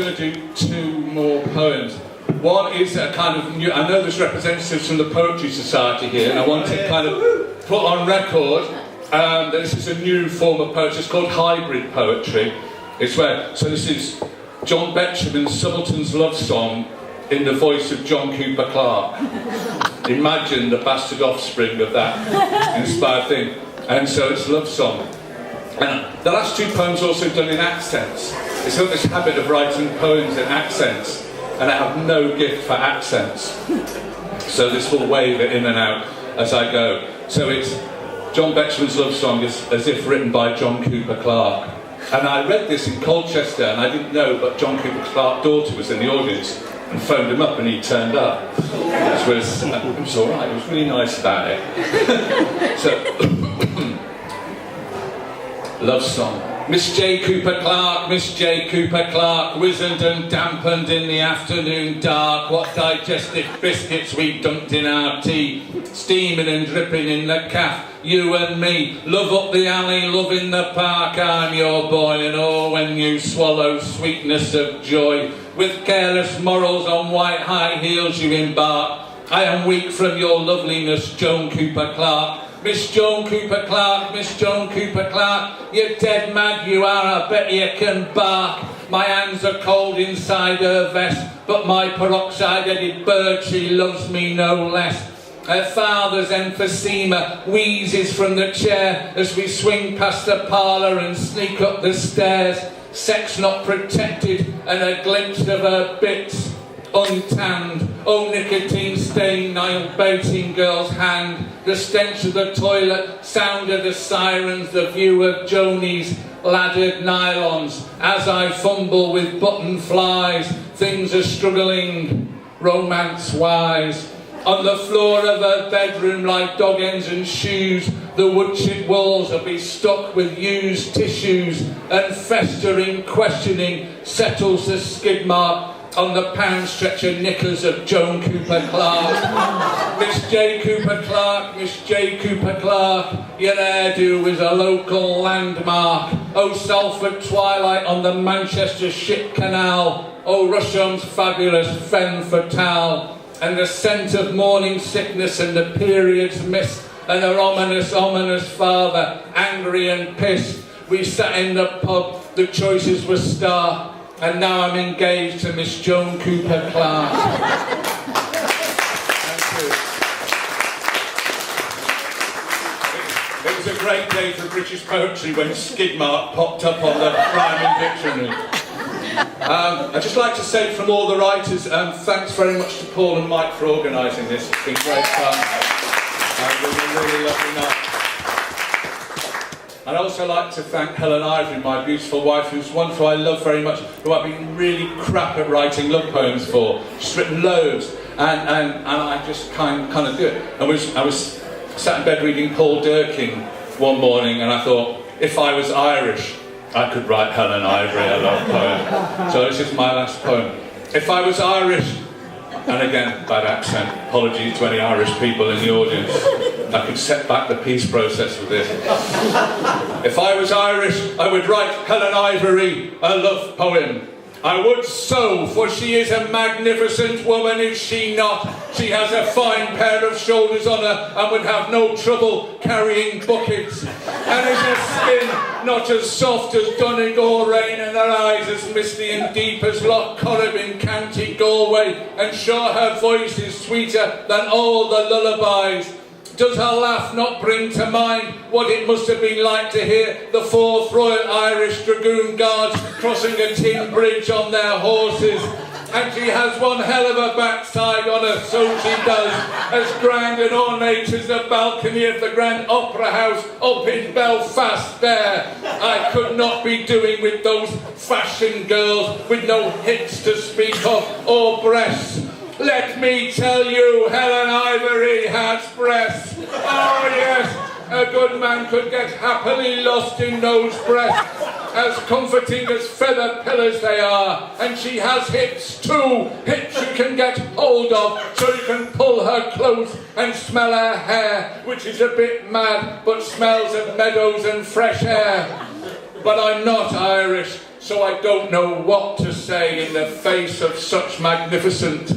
going to do two more poems. One is a kind of new, I know there's representatives from the Poetry Society here, and I want to kind of put on record that this is a new form of poetry. It's called hybrid poetry. It's where, so this is John Betjeman's Subaltern's Love Song in the voice of John Cooper Clarke. Imagine the bastard offspring of that inspired thing. And so it's a love song. And the last two poems are also done in accents. It's got this habit of writing poems in accents, and I have no gift for accents. So this will wave it in and out as I go. So it's John Betjeman's Love Song as if written by John Cooper Clarke. And I read this in Colchester, and I didn't know, but John Cooper Clarke's daughter was in the audience, and phoned him up, and he turned up. It was all right. It was really nice about it. So, love song. Miss J. Cooper Clarke, Miss J. Cooper Clarke, wizened and dampened in the afternoon dark. What digestive biscuits we dumped in our tea, steaming and dripping in the caff. You and me, love up the alley, love in the park. I'm your boy, and oh, when you swallow sweetness of joy, with careless morals on white high heels you embark. I am weak from your loveliness, Joan Cooper Clarke. Miss Joan Cooper Clarke, Miss Joan Cooper Clarke, you're dead mad you are, I bet you can bark. My hands are cold inside her vest, but my peroxide-headed bird, she loves me no less. Her father's emphysema wheezes from the chair as we swing past the parlour and sneak up the stairs. Sex not protected and a glimpse of her bits untanned. Oh, nicotine stained nail baiting girl's hand. The stench of the toilet, sound of the sirens, the view of Joni's laddered nylons. As I fumble with button flies, things are struggling romance-wise. On the floor of her bedroom like dog ends and shoes, the wood-chip walls will be stuck with used tissues, and festering questioning settles the skid mark on the pound stretcher knickers of Joan Cooper Clarke. Miss J. Cooper Clarke, Miss J. Cooper Clarke, your hairdo is a local landmark. Oh, Salford twilight on the Manchester Ship Canal. Oh, Rushham's fabulous femme fatale. And the scent of morning sickness and the period's mist, and her ominous, ominous father, angry and pissed. We sat in the pub, the choices were stark, and now I'm engaged to Miss Joan Cooper Clarke. Thank you. It was a great day for British poetry when Skidmark popped up on the rhyming dictionary. I'd just like to say from all the writers, thanks very much to Paul and Mike for organising this. It's been great fun. It was a really lovely night. I'd also like to thank Helen Ivory, my beautiful wife, who's one who I love very much, who I've been really crap at writing love poems for. She's written loads, and I just kind of do it. I was sat in bed reading Paul Durkin one morning, and I thought, if I was Irish, I could write Helen Ivory a love poem. So this is my last poem. If I was Irish, and again, bad accent, apologies to any Irish people in the audience, I could set back the peace process with this. If I was Irish, I would write Helen Ivory a love poem. I would so, for she is a magnificent woman, is she not? She has a fine pair of shoulders on her and would have no trouble carrying buckets. And is her skin not as soft as Donegal rain, and her eyes as misty and deep as Loch Corrib in County Galway, and sure her voice is sweeter than all the lullabies. Does her laugh not bring to mind what it must have been like to hear the 4th Royal Irish Dragoon Guards crossing a tin bridge on their horses? And she has one hell of a backside on her, so she does, as grand and ornate as the balcony of the Grand Opera House up in Belfast there. I could not be doing with those fashion girls with no hips to speak of or breasts. Let me tell you, Helen Ivory has breasts. Oh yes, a good man could get happily lost in those breasts, as comforting as feather pillows they are. And she has hips too, hips you can get hold of, so you can pull her close and smell her hair, which is a bit mad, but smells of meadows and fresh air. But I'm not Irish, so I don't know what to say in the face of such magnificent.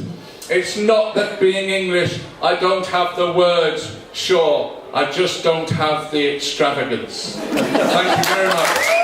It's not that being English, I don't have the words, sure, I just don't have the extravagance. Thank you very much.